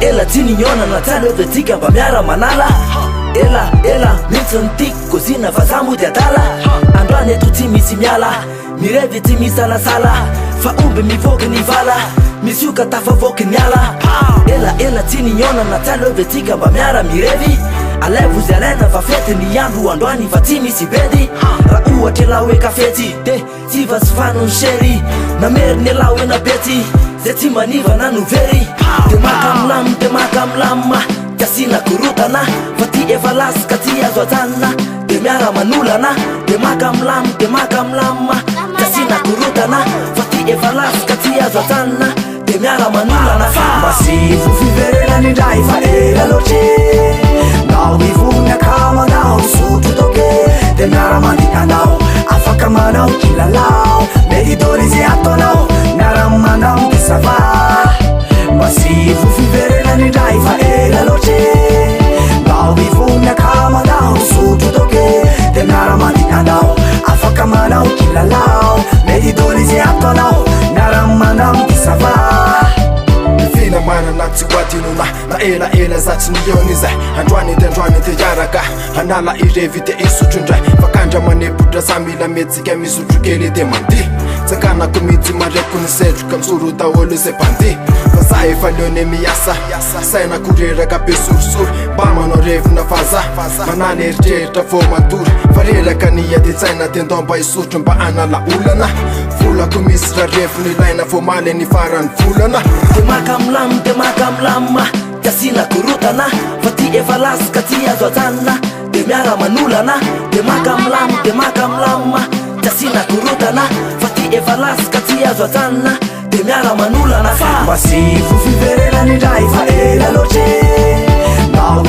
ela tiniona na talo vetika mba miara manala ela mitsy tiko zina fa zamody adala androany eto tsy misy miala mirevy tsy misalasala fa omby mivoky ny vala misy ioka tafavoky ny ala ela tiniona na talo vetika mba miara mirevy alevo zy alena fa fety ny andro androany fa tsy misy bedy raha ohatra lao eka fety de tsy vasifanony shery nameriny lao ena bety zay tsy maniva na novery de maka milamma kasina korotana fa ty efa lasika ty azo ajanona de miara manolana de maka milamma kasina korotana fa ty efa lasika ty azo ajanona de miara manolana fa masivo fiverelany ndray fa ela loatry nao ivony akamanao sotro toke de miara mandinanao afaka manao kilalao mety idôly izy ataonao miara manao kisava masivo fiverelany ndray fa ela loatry nao ivony akamanao sotro toke de miara mandinanao afaka manao kilalao mety idôly izy ataonao miara manao kisava fina manana tsy hoatinona na ela zatsy niona izay androany te iaraka hanala irevy de isotro indray fakandra manepotra samila metsika misotro kely de mandy tsanganako mitsy mareko ny setroka misoro daholo izay bandy fa za efa leone miasa sainako reraka be sorisory mba manao revina faza manala eritreritra vo matory fa reraka nia de tsaina de ndao mba isotro mba anala olana volako misy raha reviny ilaina vo maly ny farany volana de maka milamma kasina korotana fa ty efa lasika ty azo ajanona de miara manolana de maka milamma kasina korotana fa ty efa lasika ty azo ajanona de miara manolana fa masivo fiverelany ndray fa ela loatry nao